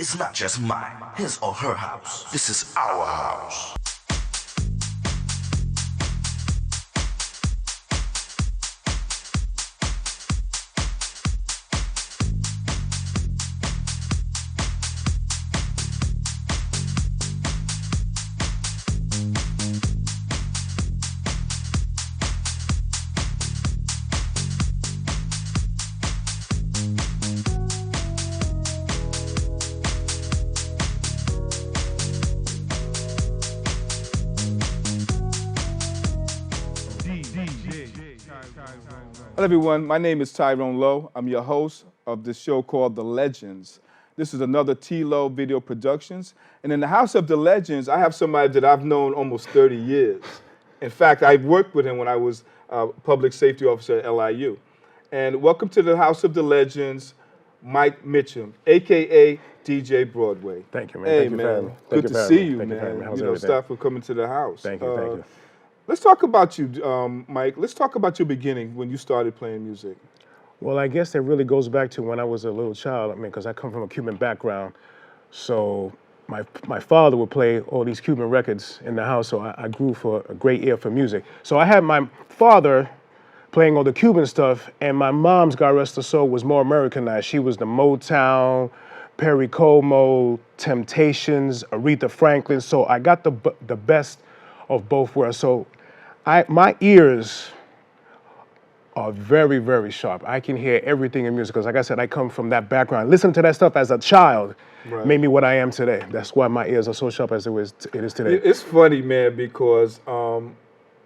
It's not just mine, his or her house. This is our house. Hello everyone, my name is Tyrone Lowe. I'm your host of this show called The Legends. This is another T-Lo Video Productions. And in the House of the Legends, I have somebody that I've known almost 30 years. In fact, I worked with him when I was public safety officer at LIU. And welcome to the House of the Legends, Mike Mitchum, AKA DJ Broadway. Thank you, man. Hey, Thank you for having man. me. Good to see you, Thank you for having me. man. How's You know, everything? start for coming to the house. Thank you, thank you. Let's talk about you, Mike. Let's talk about your beginning when you started playing music. Well, I guess that really goes back to when I was a little child. I mean, because I come from a Cuban background. So my father would play all these Cuban records in the house, so I grew for a great ear for music. So I had my father playing all the Cuban stuff, and my mom's, God rest her soul, was more Americanized. She was the Motown, Perry Como, Temptations, Aretha Franklin. So I got the best of both worlds. So my ears are very, very sharp. I can hear everything in music because, like I said, I come from that background. Listening to that stuff as a child made me what I am today. That's why my ears are so sharp as it is today. It's funny, man, because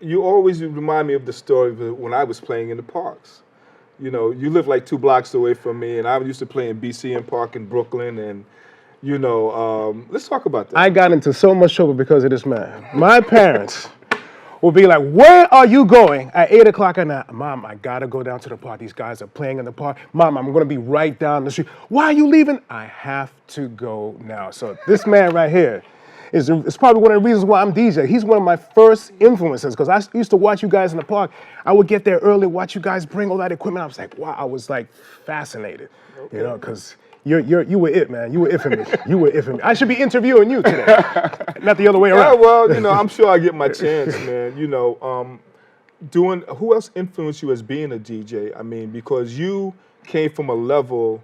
you always remind me of the story of when I was playing in the parks. You know, you live like 2 blocks away from me, and I used to play in BCM Park in Brooklyn, and you know, let's talk about that. I got into so much trouble because of this man. My parents would be like, "Where are you going at 8 o'clock at night?" "Mom, I gotta go down to the park. These guys are playing in the park. Mom, I'm gonna be right down the street." "Why are you leaving?" "I have to go now." So this man right here is probably one of the reasons why I'm DJ. He's one of my first influences because I used to watch you guys in the park. I would get there early, watch you guys bring all that equipment. I was like, wow, I was like fascinated, you know, because you were it, man. You were it for me. You were it for me. I should be interviewing you today, not the other way around. Yeah, well, you know, I'm sure I get my chance, man. You know, who else influenced you as being a DJ? I mean, because you came from a level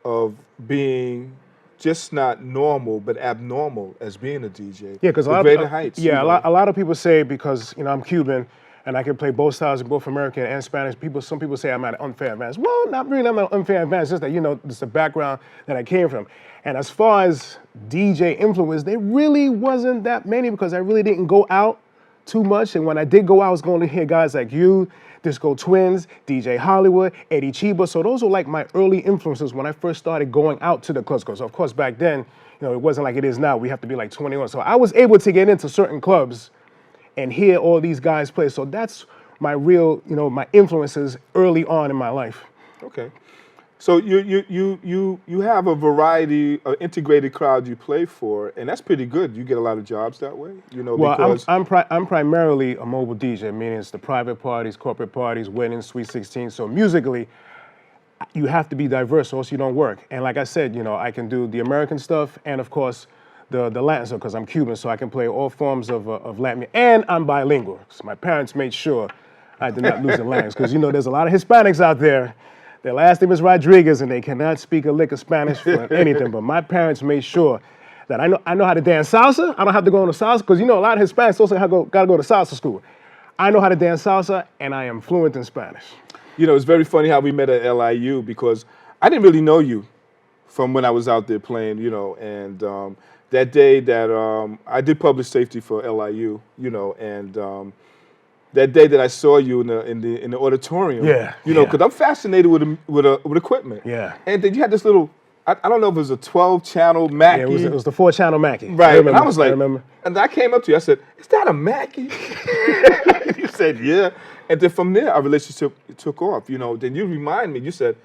of being just not normal, but abnormal as being a DJ. Yeah, because a lot greater of heights. Yeah, you know? a lot of people say because I'm Cuban and I can play both styles, both American and Spanish. Some people say I'm at an unfair advantage. Well, not really. I'm at an unfair advantage. Just that it's the background that I came from. And as far as DJ influence, there really wasn't that many because I really didn't go out too much. And when I did go out, I was going to hear guys like you, Disco Twins, DJ Hollywood, Eddie Chiba. So those were like my early influences when I first started going out to the clubs. Because of course back then, it wasn't like it is now. We have to be like 21. So I was able to get into certain clubs and hear all these guys play. So that's my real, my influences early on in my life. Okay. So you have a variety, integrated crowd you play for, and that's pretty good. You get a lot of jobs that way, Well, because I'm primarily a mobile DJ, meaning it's the private parties, corporate parties, weddings, Sweet 16. So musically, you have to be diverse or else you don't work. And like I said, I can do the American stuff and of course the Latin stuff because I'm Cuban, so I can play all forms of Latin. And I'm bilingual. So my parents made sure I did not lose the language because there's a lot of Hispanics out there. Their last name is Rodriguez, and they cannot speak a lick of Spanish for anything. But my parents made sure that I know how to dance salsa. I don't have to go into salsa because a lot of Hispanics also got to go to salsa school. I know how to dance salsa, and I am fluent in Spanish. It's very funny how we met at LIU because I didn't really know you from when I was out there playing, and that day that I did public safety for LIU, and that day that I saw you in the auditorium, because I'm fascinated with equipment. Yeah. And then you had this little, I don't know if it was a 12-channel Mackie. Yeah, it was the 4-channel Mackie. Right. And I was like, I remember. And I came up to you, I said, "Is that a Mackie?" You said, "Yeah." And then from there, our relationship took off. Then you remind me, you said,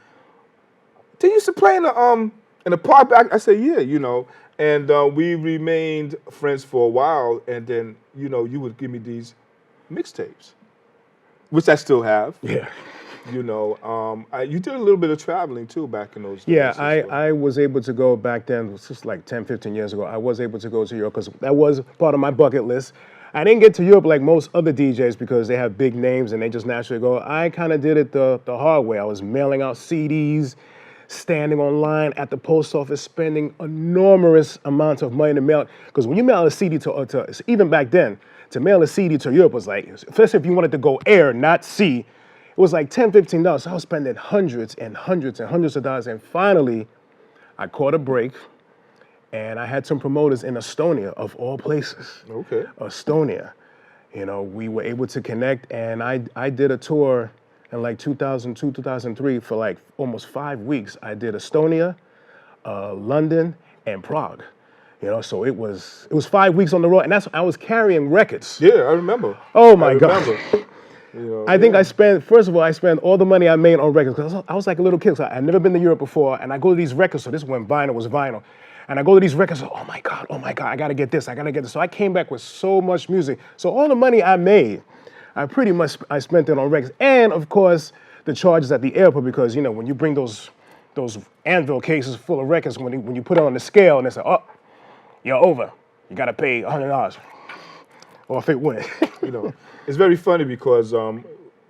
"They used to play in the park back." I said, "Yeah," and we remained friends for a while. And then, you would give me these mixtapes, which I still have. Yeah. You know, you did a little bit of traveling too back in those days. Yeah, as well. I was able to go back then, it was just like 10, 15 years ago. I was able to go to Europe because that was part of my bucket list. I didn't get to Europe like most other DJs because they have big names and they just naturally go. I kind of did it the hard way. I was mailing out CDs, standing online at the post office, spending enormous amounts of money to mail. Because when you mail a CD to even back then, to mail a CD to Europe was like, especially if you wanted to go air, not sea, it was like $10, $15. So I was spending hundreds and hundreds and hundreds of dollars. And finally, I caught a break. And I had some promoters in Estonia, of all places. Okay. Estonia. You know, we were able to connect, and I did a tour in like 2002, 2003 for like almost 5 weeks. I did Estonia, London, and Prague. You know, so it was 5 weeks on the road, and I was carrying records. Yeah, I remember. Oh my God. Remember. You know, I think I spent all the money I made on records, because I was like a little kid. So I'd never been to Europe before, and I go to these records, so this is when vinyl was vinyl. And I go to these records, oh my God, I gotta get this, I gotta get this. So I came back with so much music. So all the money I made, I spent it on records. And of course, the charges at the airport, because you know, when you bring those anvil cases full of records, when you put it on the scale and they say, oh, you're over, you gotta pay $100. Or if it went. You know, it's very funny because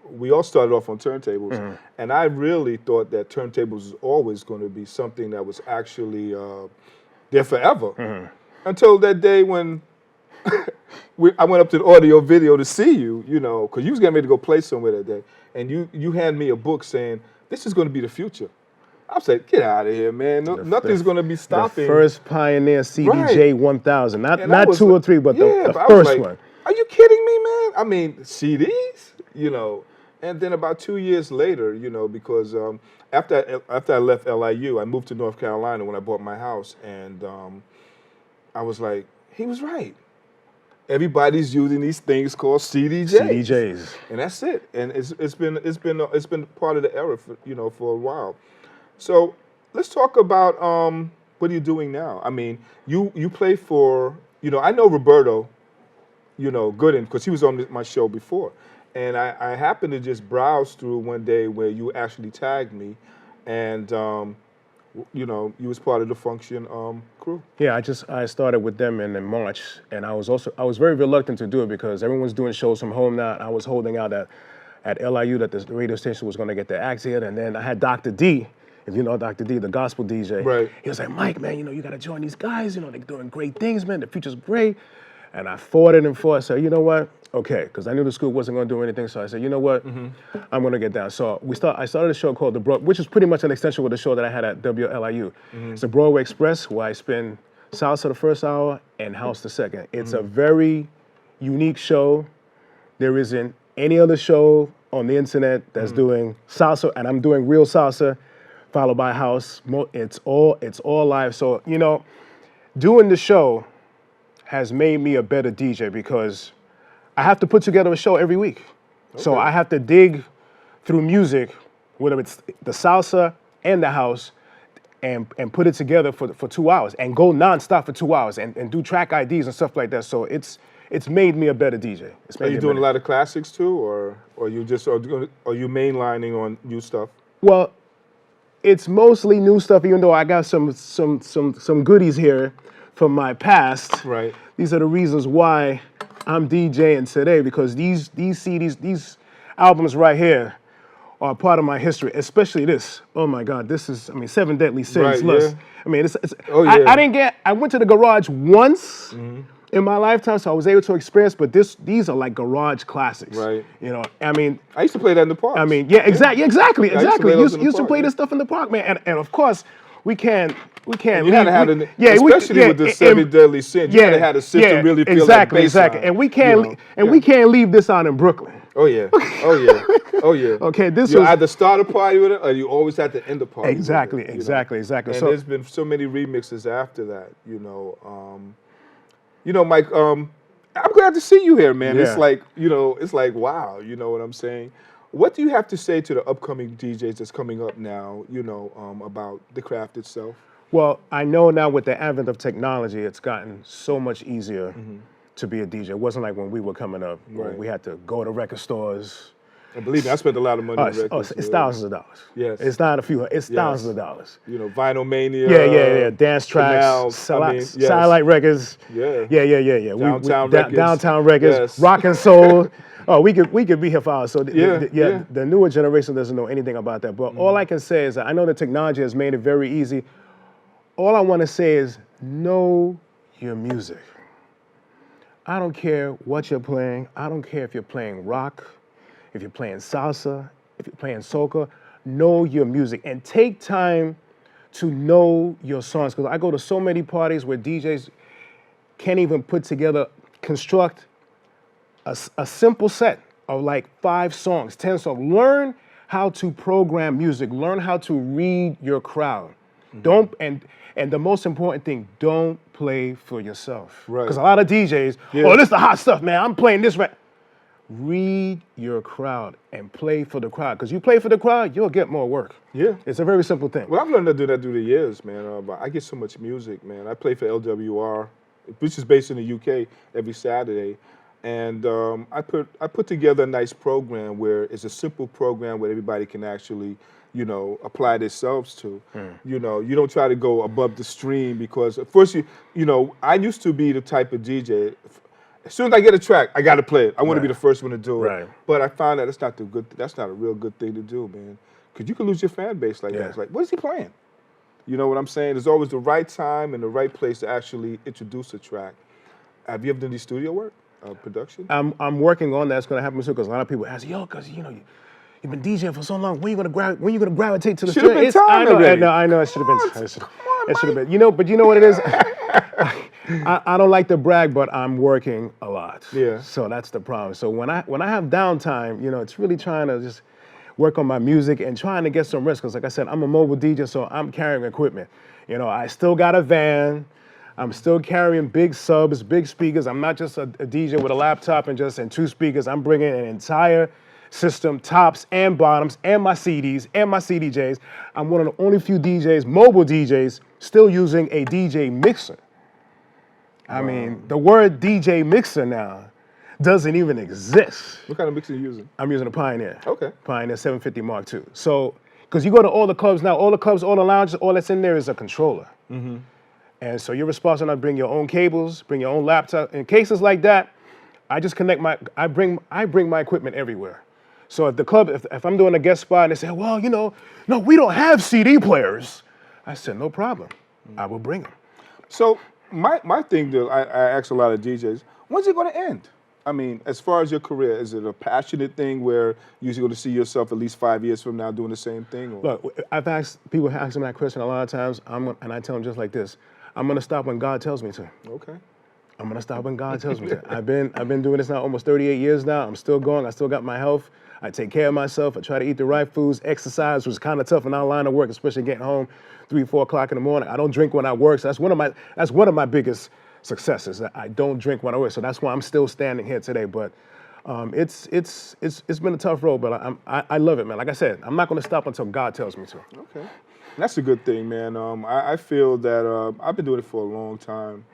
we all started off on turntables, and I really thought that turntables was always going to be something that was actually there forever. Until that day when I went up to the audio video to see you, you know, because you was getting ready to go play somewhere that day, and you hand me a book saying, this is going to be the future. I said, get out of here, man. Nothing's going to be stopping. The first Pioneer CDJ 1000. Not was 2 or 3, but the but I was first like, one. Are you kidding me, man? I mean, CDs, you know. And then about 2 years later, you know, because after I left LIU, I moved to North Carolina when I bought my house, and I was like, he was right. Everybody's using these things called CDJs. CDJs. And that's it. And it's been part of the era for a while. So let's talk about what are you doing now? I mean, you play for, you know, I know Roberto, you know, Gooden, because he was on my show before. And I happened to just browse through one day where you actually tagged me, and you know, you was part of the Function crew. Yeah, I started with them in March, and I was very reluctant to do it because everyone's doing shows from home now. I was holding out at LIU that the radio station was going to get their acts here, and then I had Dr. D. If you know Dr. D, the gospel DJ. Right. He was like, Mike, man, you know, you got to join these guys. You know, they're doing great things, man. The future's great. And I fought it and fought. I said, you know what? Okay, because I knew the school wasn't going to do anything. So I said, you know what? I'm going to get down. So I started a show called which is pretty much an extension of the show that I had at WLIU. It's the Broadway Express, where I spin salsa the first hour and house the second. It's a very unique show. There isn't any other show on the internet that's doing salsa, and I'm doing real salsa, followed by house. It's all live. So, you know, doing the show has made me a better DJ because I have to put together a show every week. Okay. So I have to dig through music, whether it's the salsa and the house, and put it together for 2 hours and go nonstop for 2 hours and do track IDs and stuff like that. So it's made me a better DJ. Are you doing a lot of classics too, or you just are you mainlining on new stuff? Well, it's mostly new stuff, even though I got some goodies here from my past. Right. These are the reasons why I'm DJing today, because these CDs, these albums right here are part of my history, especially this. Oh my God, this is, I mean, Seven Deadly Sins. Right, Look, yeah. I mean, it's Oh, yeah. I went to the garage once in my lifetime, so I was able to experience, but these are like garage classics. Right. You know, I mean, I used to play that in the park. I mean, yeah, exactly. I Used to play this stuff in the park, man. And of course, we can't. You had to have especially with the Seven Deadly Sins. You had to have a system really feel exactly, like exactly. baseline, And we can't, you know? we can't leave this out in Brooklyn. Oh yeah, oh yeah, oh yeah. Okay, this you was either start a party with it, or you always have to end the party. exactly, with it, exactly. And So there's been so many remixes after that. You know, Mike. I'm glad to see you here, man. Yeah. It's like it's like wow. You know what I'm saying? What do you have to say to the upcoming DJs that's coming up now? You know, about the craft itself. well, I know now with the advent of technology, it's gotten so much easier to be a DJ. It wasn't like when we were coming up, where Right. we had to go to record stores, And believe me, I spent a lot of money on records. It's thousands of dollars. Yes. It's not a few. It's Yes. thousands of dollars. You know, Vinyl Mania. Yeah. Dance tracks, yes. Satellite Records. Yeah. Yeah. Downtown Records. Downtown Records. Yes. Rock and Soul. Oh, we could be here for hours. So Yeah. the newer generation doesn't know anything about that. But all I can say is that I know the technology has made it very easy. All I want to say is know your music. I don't care what you're playing. I don't care if you're playing rock, if you're playing salsa, if you're playing soca. Know your music and take time to know your songs. Because I go to so many parties where DJs can't even construct a simple set of like 5 songs, 10 songs. Learn how to program music. Learn how to read your crowd. Don't and the most important thing, don't play for yourself. Right. Because a lot of DJs, Yeah. oh, this is the hot stuff, man. I'm playing this right. Read your crowd and play for the crowd. Because you play for the crowd, you'll get more work. Yeah. It's a very simple thing. Well, I've learned to do that through the years, man. But I get so much music, man. I play for LWR, which is based in the UK, every Saturday. And I put together a nice program where it's a simple program where everybody can actually, you know, apply themselves to. You know, you don't try to go above the stream because at first you know, I used to be the type of DJ. As soon as I get a track, I got to play it. I want to be the first one to do it. Right. But I found that that's not a real good thing to do, man. Because you can lose your fan base like that. It's like, what is he playing? You know what I'm saying? There's always the right time and the right place to actually introduce a track. Have you ever done any studio work, production? I'm working on that. It's going to happen soon because a lot of people ask, yo, because you know you've been DJing for so long. When you gonna gravitate to the Should've been time already. I know. It should have been. It should have been. You know, but you know what it is. I don't like to brag, but I'm working a lot. Yeah. So that's the problem. So when I have downtime, you know, it's really trying to just work on my music and trying to get some rest. Because like I said, I'm a mobile DJ, so I'm carrying equipment. You know, I still got a van. I'm still carrying big subs, big speakers. I'm not just a DJ with a laptop and 2 speakers. I'm bringing an entire system, tops and bottoms, and my CDs and my CDJs. I'm one of the only few DJs, mobile DJs, still using a DJ mixer. I mean, the word DJ mixer now doesn't even exist. What kind of mix are you using? I'm using a Pioneer. Okay. Pioneer 750 Mark II. So, because you go to all the clubs now, all the lounges, all that's in there is a controller. And so you're responsible to bring your own cables, bring your own laptop. In cases like that, I just I bring my equipment everywhere. So if the club, if I'm doing a guest spot and they say, well, you know, no, we don't have CD players. I said, no problem. I will bring them. So my thing that I ask a lot of DJs, when's it going to end? I mean, as far as your career, is it a passionate thing where you're going to see yourself at least 5 years from now doing the same thing? Or? Look, I've asked people ask me that question a lot of times, and I tell them just like this: I'm going to stop when God tells me to. Okay. I'm going to stop when God tells me to. I've been doing this now almost 38 years now. I'm still going. I still got my health. I take care of myself. I try to eat the right foods. Exercise was kind of tough in our line of work, especially getting home 3, 4 o'clock in the morning. I don't drink when I work, so that's one of my biggest successes. I don't drink when I work, so that's why I'm still standing here today. But it's been a tough road, but I love it, man. Like I said, I'm not going to stop until God tells me to. Okay. That's a good thing, man. I feel that I've been doing it for a long time.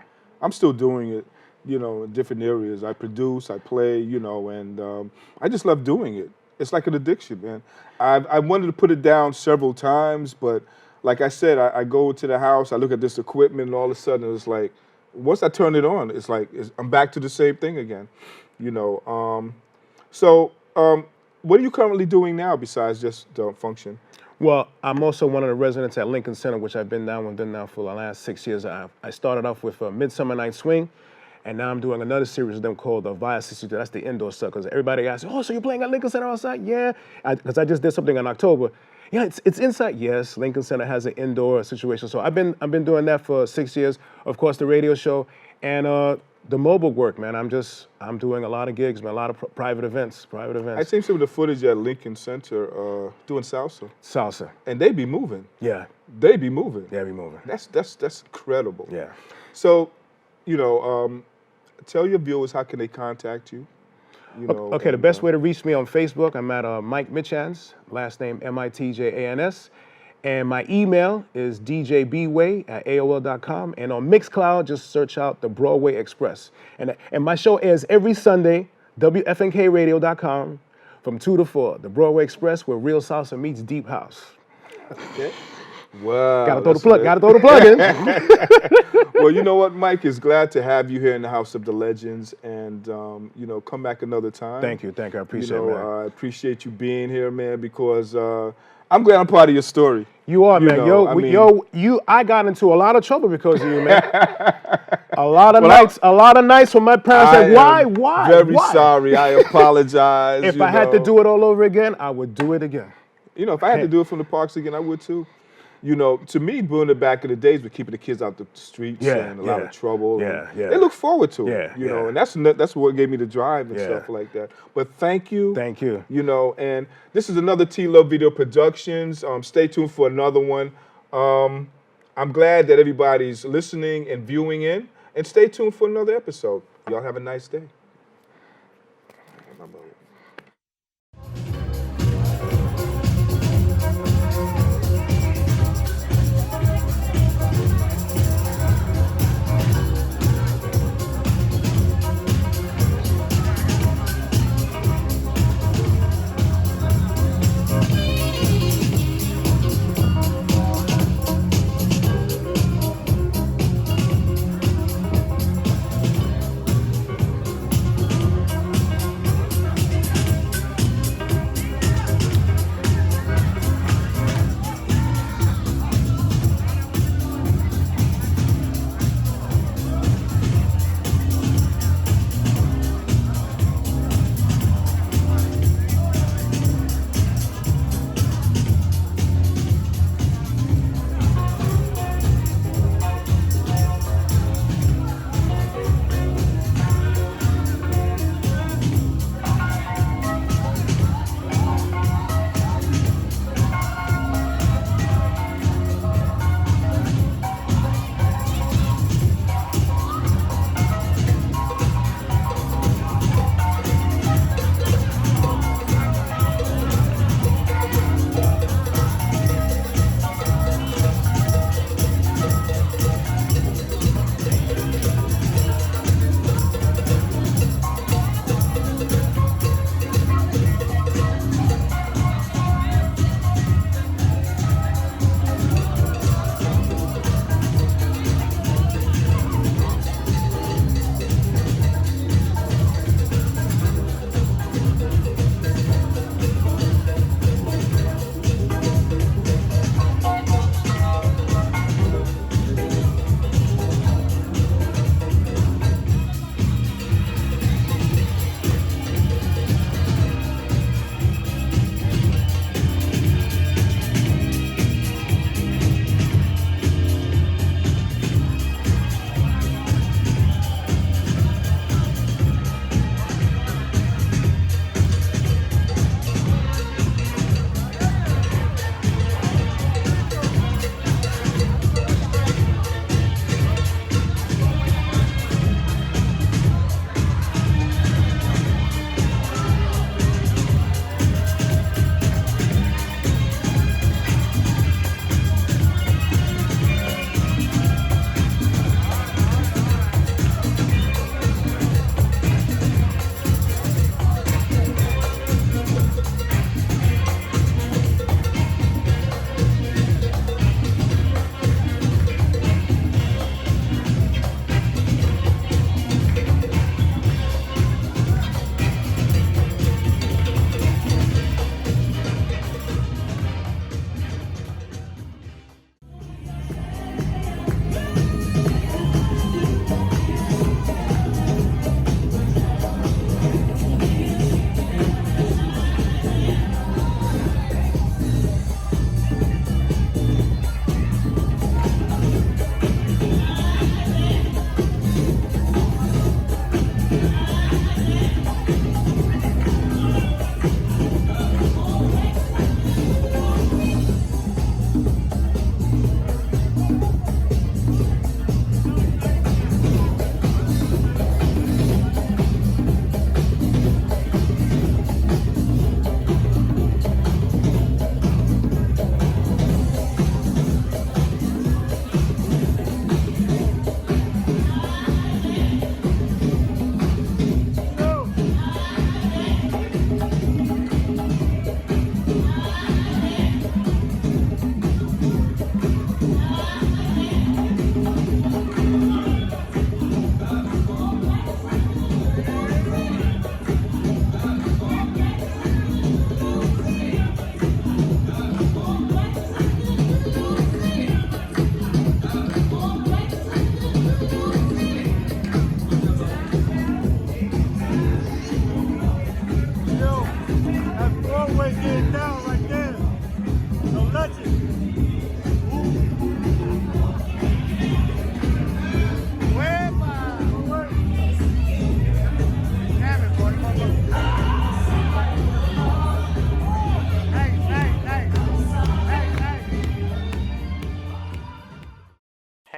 I'm still doing it, you know, in different areas. I produce, I play, you know, and I just love doing it. It's like an addiction, man. I wanted to put it down several times, but like I said, I go to the house, I look at this equipment, and all of a sudden it's like, once I turn it on, it's like I'm back to the same thing again, you know. So what are you currently doing now besides just function? Well, I'm also one of the residents at Lincoln Center, which I've been now for the last 6 years. I started off with Midsummer Night Swing, and now I'm doing another series of them called the Via 62. That's the indoor stuff, because everybody asks, oh, so you're playing at Lincoln Center outside? Yeah, because I just did something in October. Yeah, it's inside. Yes, Lincoln Center has an indoor situation. So I've been doing that for 6 years. Of course, the radio show and the mobile work, man. I'm doing a lot of gigs, man. A lot of private events. I seen some of the footage at Lincoln Center doing salsa. Salsa. And they be moving. Yeah. They be moving. Yeah, be moving. That's incredible. Yeah. So, you know, tell your viewers how can they contact you. You know, okay, the best way to reach me on Facebook, I'm at Mike Mitjans, last name Mitjans, and my email is djbway@aol.com, and on Mixcloud, just search out the Broadway Express. And my show airs every Sunday, WFNKradio.com, from 2 to 4, the Broadway Express, where real salsa meets deep house. Okay. Wow. Gotta throw the that's plug. good. Gotta throw the plug in. Well, you know what, Mike? Is glad to have you here in the House of the Legends, and you know, come back another time. Thank you. I appreciate You know, it, man. I appreciate you being here, man, because I'm glad I'm part of your story. You are, man. know, I got into a lot of trouble because of you, man. a lot of nights when my parents said, why? Very Why? sorry. I apologize. If I had to do it all over again, I would do it again. You know, if I had to do it from the parks again, I would too. You know, to me, doing it back in the days with keeping the kids out the streets and a lot of trouble. Yeah. They look forward to it. Yeah, You know, yeah. and that's what gave me the drive and Yeah. stuff like that. But thank you. Thank you. You know, and this is another T-Lo Video Productions. Stay tuned for another one. I'm glad that everybody's listening and viewing in. And stay tuned for another episode. Y'all have a nice day.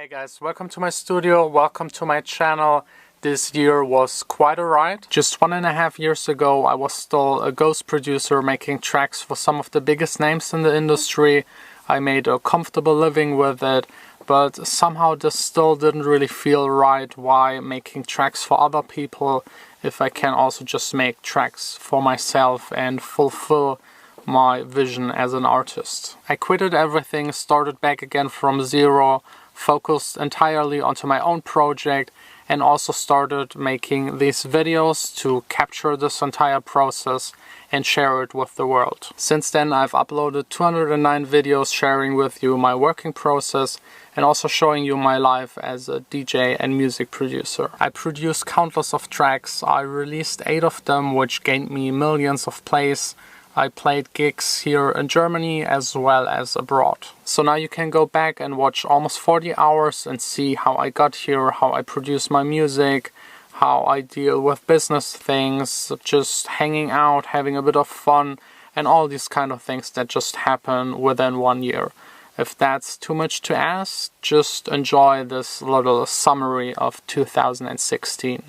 Hey guys, welcome to my studio, welcome to my channel. This year was quite a ride. Just 1.5 years ago I was still a ghost producer making tracks for some of the biggest names in the industry. I made a comfortable living with it, but somehow this still didn't really feel right. Why making tracks for other people if I can also just make tracks for myself and fulfill my vision as an artist? I quitted everything, started back again from zero, focused entirely onto my own project, and also started making these videos to capture this entire process and share it with the world. Since then I've uploaded 209 videos sharing with you my working process and also showing you my life as a DJ and music producer. I produced countless of tracks. I released 8 of them, which gained me millions of plays. I played gigs here in Germany as well as abroad. So now you can go back and watch almost 40 hours and see how I got here, how I produce my music, how I deal with business things, just hanging out, having a bit of fun, and all these kind of things that just happen within 1 year. If that's too much to ask, just enjoy this little summary of 2016.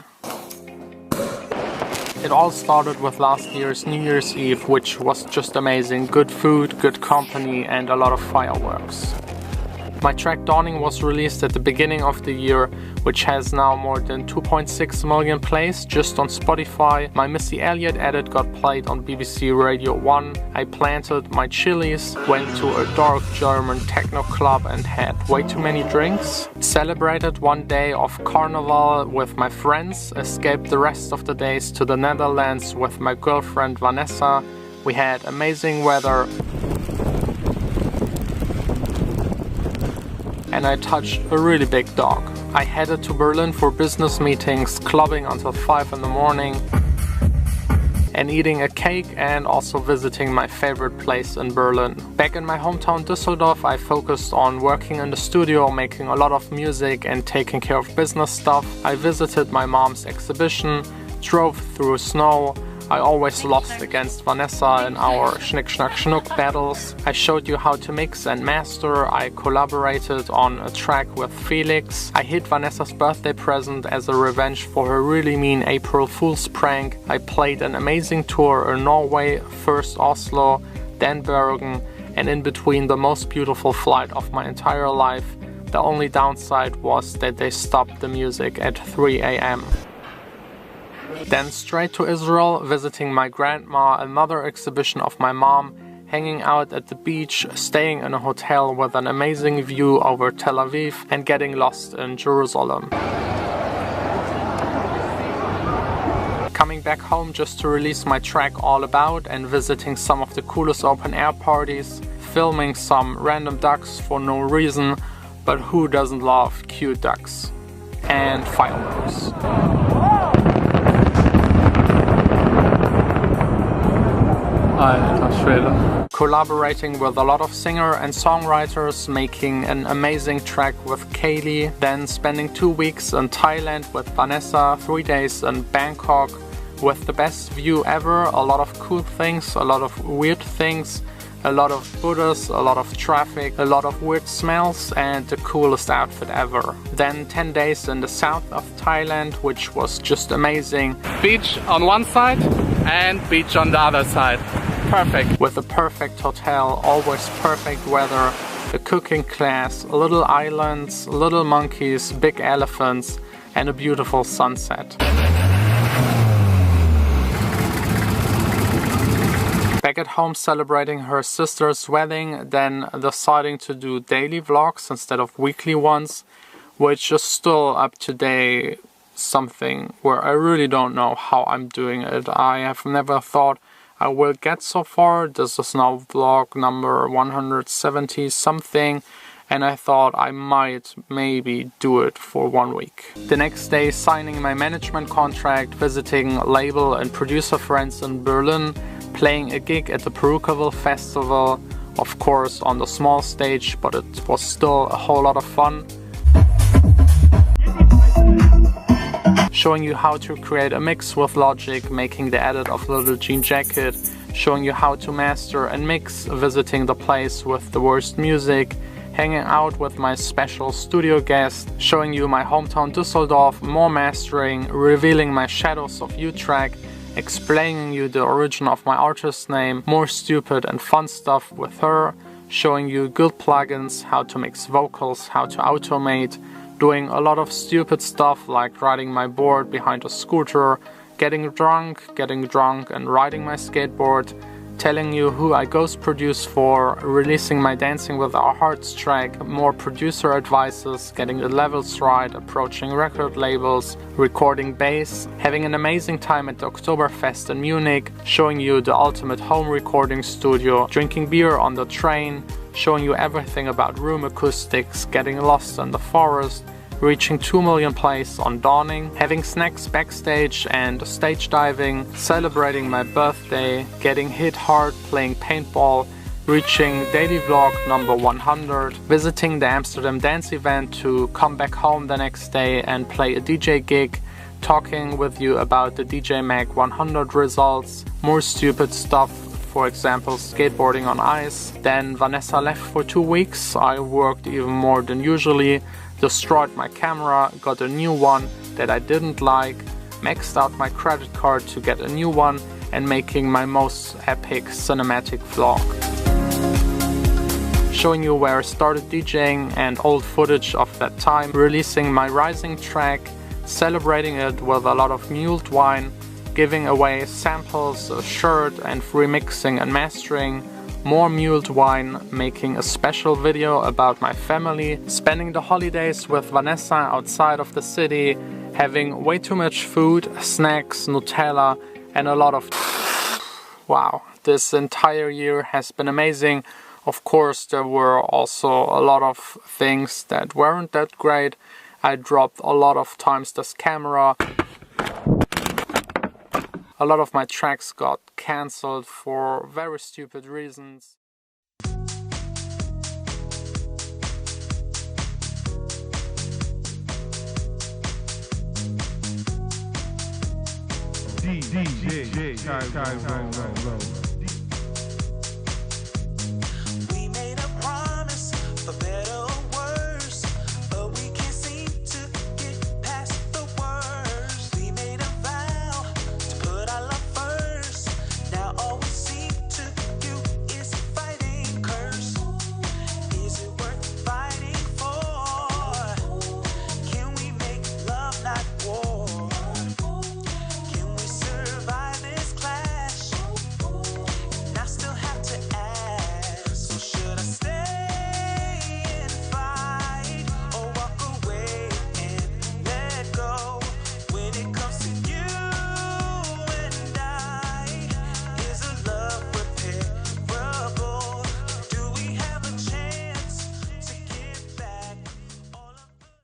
It all started with last year's New Year's Eve, which was just amazing. Good food, good company, and a lot of fireworks. My track Dawning was released at the beginning of the year, which has now more than 2.6 million plays just on Spotify. My Missy Elliott edit got played on BBC Radio 1. I planted my chilies, went to a dark German techno club and had way too many drinks. Celebrated one day of carnival with my friends, escaped the rest of the days to the Netherlands with my girlfriend Vanessa. We had amazing weather. And I touched a really big dog. I headed to Berlin for business meetings, clubbing until 5 in the morning, and eating a cake and also visiting my favorite place in Berlin. Back in my hometown Düsseldorf, I focused on working in the studio, making a lot of music and taking care of business stuff. I visited my mom's exhibition, drove through snow. I always lost against Vanessa in our Schnick Schnack Schnuck battles. I showed you how to mix and master. I collaborated on a track with Felix. I hid Vanessa's birthday present as a revenge for her really mean April Fool's prank. I played an amazing tour in Norway, first Oslo, then Bergen, and in between the most beautiful flight of my entire life. The only downside was that they stopped the music at 3 a.m. Then straight to Israel, visiting my grandma, another exhibition of my mom, hanging out at the beach, staying in a hotel with an amazing view over Tel Aviv, and getting lost in Jerusalem. Coming back home just to release my track All About and visiting some of the coolest open air parties, filming some random ducks for no reason, but who doesn't love cute ducks? And fireworks. Collaborating with a lot of singer and songwriters, making an amazing track with Kaylee, then spending 2 weeks in Thailand with Vanessa, 3 days in Bangkok with the best view ever, a lot of cool things, a lot of weird things, a lot of Buddhas, a lot of traffic, a lot of weird smells, and the coolest outfit ever. Then 10 days in the south of Thailand, which was just amazing. Beach on one side and beach on the other side. Perfect. With a perfect hotel, always perfect weather, a cooking class, little islands, little monkeys, big elephants, and a beautiful sunset. Back at home celebrating her sister's wedding, then deciding to do daily vlogs instead of weekly ones, which is still up to date something where I really don't know how I'm doing it. I have never thought I will get so far. This is now vlog number 170 something, and I thought I might maybe do it for 1 week. The next day signing my management contract, visiting label and producer friends in Berlin, playing a gig at the Perukaville Festival, of course on the small stage, but it was still a whole lot of fun. Showing you how to create a mix with Logic, making the edit of Little Jean Jacket, showing you how to master and mix, visiting the place with the worst music, hanging out with my special studio guest, showing you my hometown Düsseldorf, more mastering, revealing my Shadows of You track, explaining you the origin of my artist name, more stupid and fun stuff with her, showing you good plugins, how to mix vocals, how to automate, doing a lot of stupid stuff like riding my board behind a scooter, getting drunk and riding my skateboard, telling you who I ghost produce for, releasing my Dancing with Our Hearts track, more producer advices, getting the levels right, approaching record labels, recording bass, having an amazing time at the Oktoberfest in Munich, showing you the ultimate home recording studio, drinking beer on the train, showing you everything about room acoustics, getting lost in the forest, reaching 2 million plays on Dawning, having snacks backstage and stage diving, celebrating my birthday, getting hit hard playing paintball, reaching daily vlog number 100, visiting the Amsterdam dance event to come back home the next day and play a DJ gig, talking with you about the DJ Mag 100 results, more stupid stuff, for example skateboarding on ice. Then Vanessa left for 2 weeks, I worked even more than usually, destroyed my camera, got a new one that I didn't like, maxed out my credit card to get a new one, and making my most epic cinematic vlog. Showing you where I started DJing and old footage of that time, releasing my Rising track, celebrating it with a lot of mulled wine, giving away samples, a shirt, and remixing and mastering, more mulled wine, making a special video about my family, spending the holidays with Vanessa outside of the city, having way too much food, snacks, Nutella, and a lot of wow, this entire year has been amazing. Of course, there were also a lot of things that weren't that great. I dropped a lot of times this camera. A lot of my tracks got cancelled for very stupid reasons. DJ Tyrone Low.